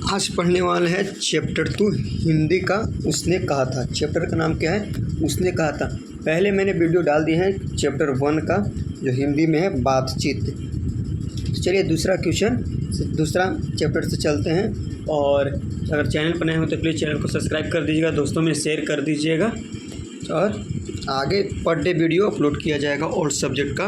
आज पढ़ने वाले हैं चैप्टर 2 हिंदी का। उसने कहा था, चैप्टर का नाम क्या है? उसने कहा था। पहले मैंने वीडियो डाल दी है चैप्टर 1 का, जो हिंदी में है बातचीत। तो चलिए दूसरा चैप्टर से चलते हैं। और अगर चैनल पर नए हो तो प्लीज़ चैनल को सब्सक्राइब कर दीजिएगा, दोस्तों में शेयर कर दीजिएगा। और आगे पर डे वीडियो अपलोड किया जाएगा और सब्जेक्ट का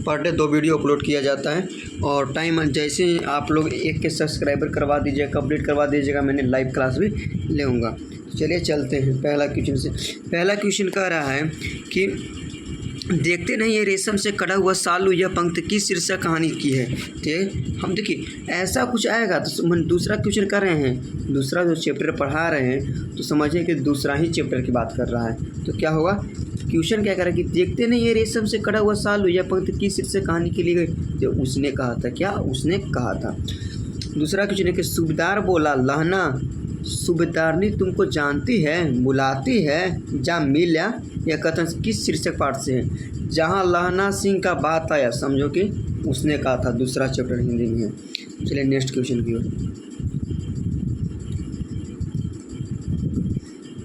पर डे 2 वीडियो अपलोड किया जाता है। और टाइम जैसे ही आप लोग 1 के सब्सक्राइबर करवा दीजिएगा, कंप्लीट करवा दीजिएगा, मैंने लाइव क्लास भी लूँगा। चलिए चलते हैं पहला क्वेश्चन से। पहला क्वेश्चन कह रहा है कि देखते नहीं ये रेशम से कटा हुआ सालू, यह पंक्ति किस शीर्षक कहानी की है? ठीक, हम देखिए ऐसा कुछ आएगा तो दूसरा क्वेश्चन कर रहे हैं, दूसरा जो चैप्टर पढ़ा रहे हैं तो समझिए कि दूसरा ही चैप्टर की बात कर रहा है। तो क्या होगा, क्वेश्चन क्या कर रहा है कि देखते नहीं ये रेशम से कटा हुआ सालू, यह पंक्ति किस शीर्षक कहानी की ली गई? तो उसने कहा था, क्या उसने कहा था। दूसरा क्वेश्चन है कि सूबेदार बोला, लहना सूबेदारनी तुमको जानती है, बुलाती है, जा मिल्या। यह कथन किस शीर्षक पाठ से है? जहाँ लहना सिंह का बात आया, समझो कि उसने कहा था। दूसरा चैप्टर हिंदी में है। चलिए नेक्स्ट क्वेश्चन की ओर।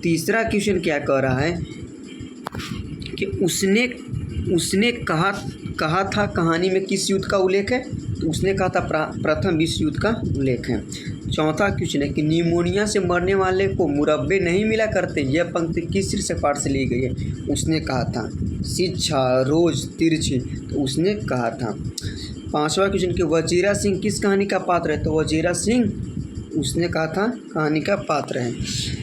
तीसरा क्वेश्चन क्या कह रहा है कि उसने कहा था कहानी में किस युद्ध का उल्लेख है? तो उसने कहा था प्रथम विश्व युद्ध का उल्लेख है। चौथा क्वेश्चन है कि निमोनिया से मरने वाले को मुरब्बे नहीं मिला करते, यह पंक्ति किस शीर्षक पाठ से ली गई है? उसने कहा था शिक्षा, रोज, तिरछी। तो उसने कहा था। पांचवा क्वेश्चन कि वजीरा सिंह किस कहानी का पात्र है? तो वजीरा सिंह उसने कहा था कहानी का पात्र है।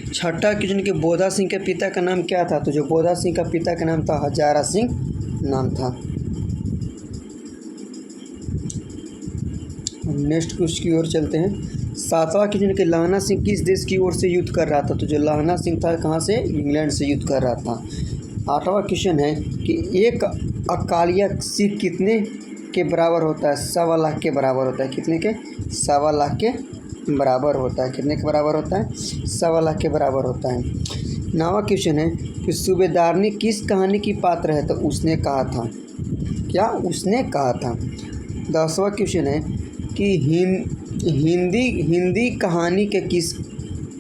छठा क्वेश्चन कि बोधा सिंह के पिता का नाम क्या था? तो जो बोधा सिंह का पिता का नाम था हजारा सिंह नाम था। नेक्स्ट क्वेश्चन की ओर चलते हैं। सातवां क्वेश्चन कि लहना सिंह किस देश की ओर से युद्ध कर रहा था? तो जो लहना सिंह था कहाँ से? इंग्लैंड से युद्ध कर रहा था। आठवां क्वेश्चन है कि एक अकालिया सिख कितने के बराबर होता है? 1.25 के बराबर होता है। कितने के? 1.25 के बराबर होता है। कितने के बराबर होता है? 1.25 के बराबर होता है। 9वां क्वेश्चन है कि सूबेदारनी किस कहानी की पात्र है? तो उसने कहा था, क्या उसने कहा था। 10वां क्वेश्चन है कि हिंदी कहानी के किस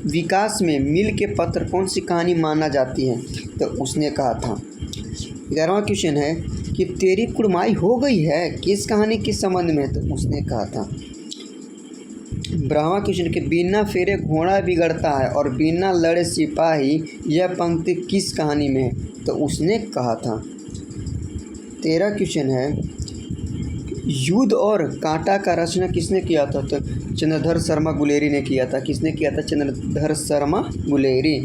विकास में मील के पत्थर कौन सी कहानी माना जाती है? तो उसने कहा था। 11वां क्वेश्चन है कि तेरी कुड़माई हो गई है किस कहानी के संबंध में? तो उसने कहा था। 12वां क्वेश्चन कि बिना फेरे घोड़ा बिगड़ता है और बिना लड़े सिपाही, यह पंक्ति किस कहानी में है? तो उसने कहा था। 13 क्वेश्चन है युद्ध और कांटा का रचना किसने किया था? तो चंद्रधर शर्मा गुलेरी ने किया था। किसने किया था? चंद्रधर शर्मा गुलेरी।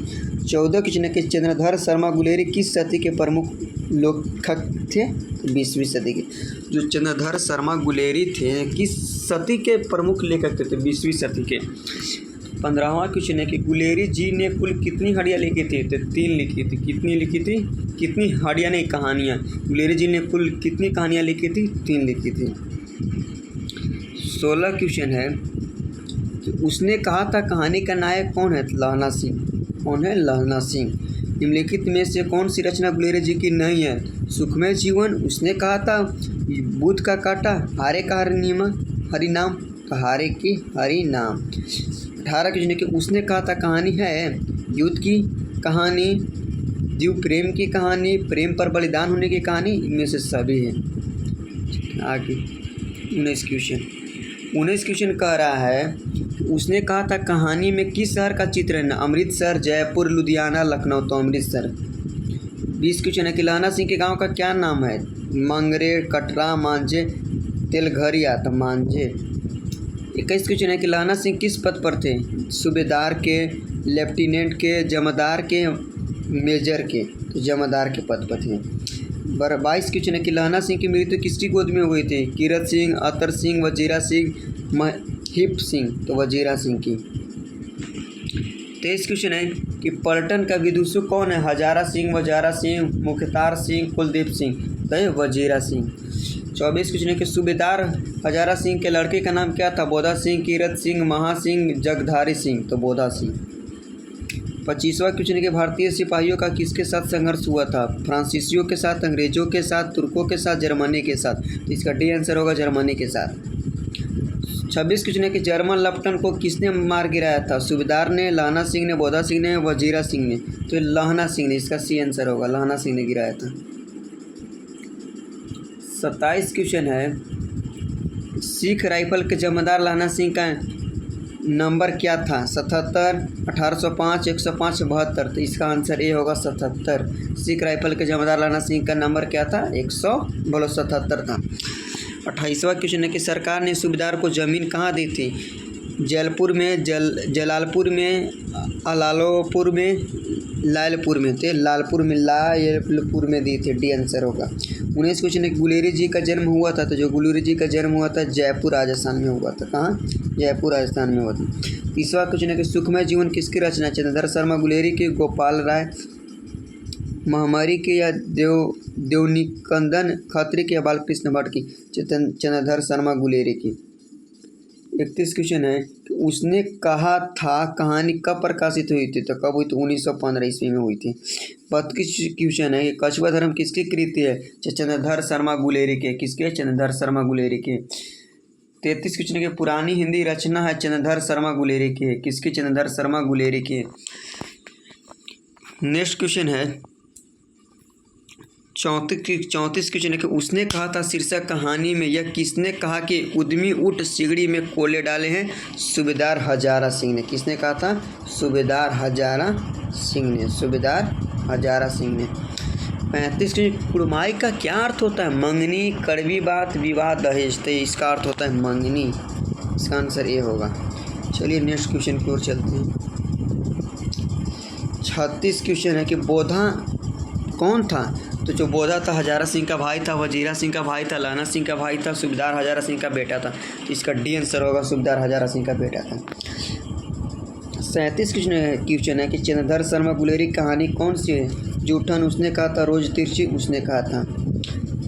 14 क्वेश्चन है कि चंद्रधर शर्मा गुलेरी किस सदी के प्रमुख लेखक थे? 20वीं सदी के। जो चंद्रधर शर्मा गुलेरी थे किस सदी के प्रमुख लेखक थे? 20वीं सदी के। 15वां क्वेश्चन है कि गुलेरी जी ने कुल कितनी हड़ियाँ लिखी थी? तो 3 लिखी थी। कितनी लिखी थी? कितनी हड़ियाँ नहीं, कहानियाँ। गुलेरी जी ने कुल कितनी कहानियाँ लिखी थी? 3 लिखी थी। 16 क्वेश्चन है कि उसने कहा था कहानी का नायक कौन है? लहना सिंह। कौन है? लहना सिंह। निम्नलिखित में से कौन सी रचना गुलेरी जी की नहीं है? सुखमय जीवन उसने कहा था। बुध का कांटा, हारे का हरि नाम, हारे की हरि नाम। 18 क्वेश्चन कि उसने कहा था कहानी है युद्ध की कहानी, द्वीप प्रेम की कहानी, प्रेम पर बलिदान होने की कहानी, इनमें से सभी है। आगे 19 क्वेश्चन कह रहा है उसने कहा था कहानी में किस शहर का चित्र है? अमृतसर, जयपुर, लुधियाना, लखनऊ। तो अमृतसर। 20 क्वेश्चन है कि लहना सिंह के गांव का क्या नाम है? मंगरे, कटरा, मांझे, तेलघरिया। तो मांझे। 21 क्वेश्चन है कि लहना सिंह किस पद पर थे? सूबेदार के, लेफ्टिनेंट के, जमादार के, मेजर के। तो जमादार के पद पर थे। 22 क्वेश्चन है कि लहना सिंह की मृत्यु किसकी गोद में हुई थी? कीरत सिंह, अतर सिंह, वजीरा सिंह, महिप सिंह। तो वजीरा सिंह की। 23 क्वेश्चन है कि पलटन का विदूषक कौन है? हजारा सिंह, वजारा सिंह, मुख्तार सिंह, कुलदीप सिंह। तो वजीरा सिंह। 24 क्वेश्चन है कि सूबेदार हजारा सिंह के लड़के का नाम क्या था? बोधा सिंह, कीरत सिंह, महा सिंह, जगधारी सिंह। तो बोधा सिंह। 25वां क्वेश्चन है कि भारतीय सिपाहियों का किसके साथ संघर्ष हुआ था? फ्रांसीसियों के साथ, अंग्रेजों के साथ, तुर्कों के साथ, जर्मनी के साथ। तो इसका डी आंसर होगा जर्मनी के साथ। 26 क्वेश्चन है कि जर्मन लेफ्टिनेंट को किसने मार गिराया था? सूबेदार ने, लाना सिंह ने, बोधा सिंह ने, वजीरा सिंह ने। तो लाना सिंह ने, इसका सी आंसर होगा, लाना सिंह ने गिराया था। 27 क्वेश्चन है सिख राइफल के जमादार लाना सिंह का नंबर क्या था? 77, 1805, 105, 72। तो इसका आंसर ए होगा 77। सिख राइफल के जमादार लाना सिंह का नंबर क्या था? 177 था। 28वां क्वेश्चन है कि सरकार ने सूबेदार को ज़मीन कहाँ दी थी? जलपुर में, जलालपुर में, अलालोपुर में, लालपुर में। तो लालपुर में, लालपुर में दी थी, डी आंसर होगा। 19 क्वेश्चन है गुलेरी जी का जन्म हुआ था? तो जो गुलेरी जी का जन्म हुआ था जयपुर राजस्थान में हुआ था। कहाँ? जयपुर राजस्थान में हुआ था। 30वां क्वेश्चन है कि सुखमय जीवन किसकी रचना? चंद्रधर शर्मा गुलेरी की, गोपाल राय महामारी की, या देवनिकंदन खत्री की, या बालकृष्ण भट्ट की? चंद्रधर शर्मा गुलेरी की। 31 क्वेश्चन है कि उसने कहा था कहानी कब प्रकाशित हुई थी? तो कब हुई थी? 1915 ईस्वी में हुई थी। 32 क्वेश्चन है कि कछुआ धर्म किसकी कृति है? चंद्रधर शर्मा गुलेरी के। किसके? चंद्रधर शर्मा गुलेरी के। 33 क्वेश्चन है कि पुरानी हिंदी रचना है चंद्रधर शर्मा गुलेरी की। किसकी? चंद्रधर शर्मा गुलेरी की। नेक्स्ट क्वेश्चन है 34 क्वेश्चन है कि उसने कहा था शीर्षक कहानी में यह किसने कहा कि उद्यमी ऊँट सिगड़ी में कोले डाले हैं? सूबेदार हजारा सिंह ने। किसने कहा था? सूबेदार हजारा सिंह ने। सूबेदार हजारा सिंह ने। 35 की कुड़माई का क्या अर्थ होता है? मंगनी, कड़वी बात, विवाह, दहेज। तो इसका अर्थ होता है मंगनी। इसका आंसर ये होगा। चलिए नेक्स्ट क्वेश्चन की ओर चलते हैं। 36 क्वेश्चन है कि बोधा कौन था? तो जो बोधा था हजारा सिंह का भाई था, वजीरा सिंह का भाई था, लाना सिंह का भाई था, सूबेदार हजारा सिंह का बेटा था। तो इसका डी आंसर होगा, सूबेदार हजारा सिंह का बेटा था। 37 क्वेश्चन है कि चंद्रधर शर्मा गुलेरी कहानी कौन सी है? जूठन उसने कहा था, रोज तिरछी उसने कहा था।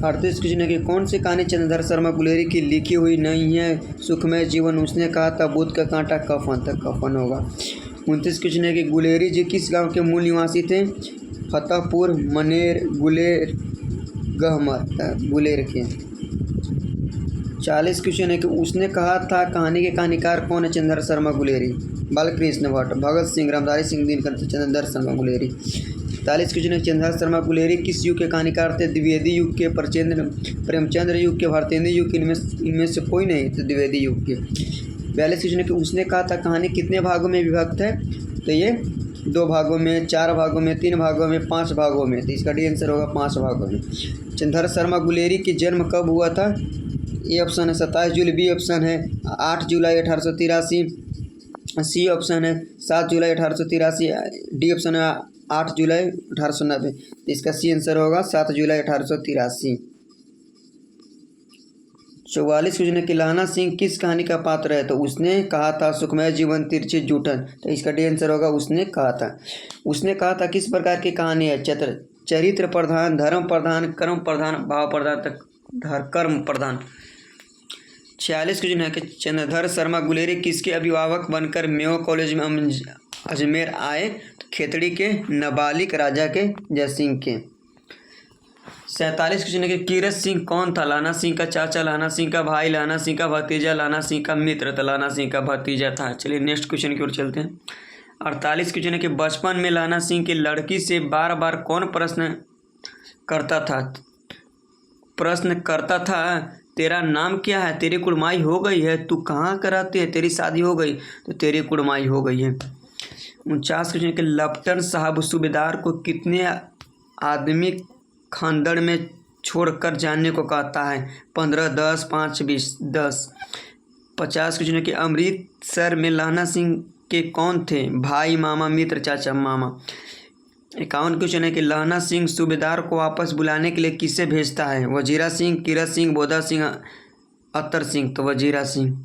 38 क्वेश्चन है कि कौन सी कहानी चंद्रधर शर्मा गुलेरी की लिखी हुई नहीं है? सुखमय जीवन उसने कहा था, बुध का कांटा, कफन। तक कफन होगा। 29 क्वेश्चन है कि गुलेरी जी किस गांव के मूल निवासी थे? फतेहपुर, मनेर, गुलेर, गहमर, गुलेर के। 40 क्वेश्चन है कि उसने कहा था कहानी के कहानीकार कौन है? चंद्रधर शर्मा गुलेरी, बालकृष्ण भट्ट, भगत सिंह, रामधारी सिंह दिनकर, चंद्रधर शर्मा गुलेरी। 41 क्वेश्चन है चंद्रधर शर्मा गुलेरी किस युग के कहानीकार थे? द्विवेदी युग के, प्रेमचंद्र युग के, भारतेंदु युग के। इनमें से कोई नहीं, तो द्विवेदी युग के। 42 क्वेश्चन है कि उसने कहा था कहानी कितने भागों में विभक्त है? तो ये 2 भागों में, 4 भागों में, 3 भागों में, 5 भागों में। तो इसका डी आंसर होगा 5 भागों में। चंद्रधर शर्मा गुलेरी की जन्म कब हुआ था? ए ऑप्शन है 27 जुलाई, बी ऑप्शन है 8 जुलाई 1883, सी ऑप्शन है 7 जुलाई 1883, डी ऑप्शन है 8 जुलाई 1890। इसका सी आंसर होगा 7 जुलाई 1883। 44 क्वेश्चन है कि लाना सिंह किस कहानी का पात्र है? तो उसने कहा था सुखमय जीवन, तिरछी, जूठन। तो इसका डी आंसर होगा उसने कहा था। उसने कहा था किस प्रकार की कहानी है? चरित्र प्रधान, धर्म प्रधान, कर्म प्रधान, भाव प्रधान, तक कर्म प्रधान। 46 क्वेश्चन है कि चंद्रधर शर्मा गुलेरी किसके अभिभावक बनकर मेयो कॉलेज में अजमेर आए? तो खेतड़ी के, नाबालिग राजा के, जयसिंह के। 47 क्वेश्चन है कि कीरत सिंह कौन था? लाना सिंह का चाचा, लाना सिंह का भाई, लाना सिंह का भतीजा, लाना सिंह का मित्र। तो लाना सिंह का भतीजा था। चलिए नेक्स्ट क्वेश्चन की ओर चलते हैं। 48 क्वेश्चन है कि बचपन में लाना सिंह की लड़की से बार बार कौन प्रश्न करता था? प्रश्न करता था तेरा नाम क्या है? तेरी कुड़माई हो गई है? तू कहाँ कराती है? तेरी शादी हो गई? तो तेरी कुड़माई हो गई है। 49 क्वेश्चन है कि लेफ्टिनेंट साहब सूबेदार को कितने आदमी खंदड़ में छोड़कर जाने को कहता है? 15, 10, 5, 20, 10। 50 क्वेश्चन है कि अमृतसर में लाना सिंह के कौन थे? भाई, मामा, मित्र, चाचा, मामा। 51 क्वेश्चन है कि लाना सिंह सूबेदार को वापस बुलाने के लिए किसे भेजता है? वजीरा सिंह, कीरत सिंह, बोधा सिंह, अत्तर सिंह। तो वजीरा सिंह।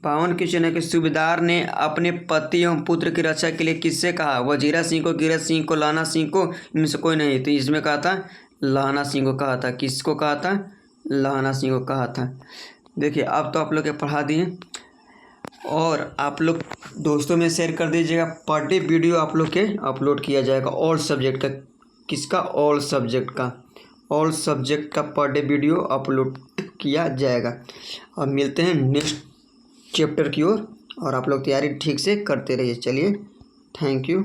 52 क्वेश्चन है कि सूबेदार ने अपने पति एवं पुत्र की रक्षा के लिए किससे कहा? वजीरा सिंह को, कीरत सिंह को, लाना सिंह को। इनमें से कोई नहीं। तो इसमें कहा था लाना सिंह को कहा था। किसको कहा था? लाना सिंह को कहा था। देखिए अब तो आप लोग के पढ़ा दिए, और आप लोग दोस्तों में शेयर कर दीजिएगा। पर डे वीडियो आप लोग के अपलोड किया जाएगा ऑल सब्जेक्ट का। किसका? ऑल सब्जेक्ट का। ऑल सब्जेक्ट का पर डे वीडियो अपलोड किया जाएगा। अब मिलते हैं नेक्स्ट चैप्टर की ओर, और आप लोग तैयारी ठीक से करते रहिए। चलिए, थैंक यू।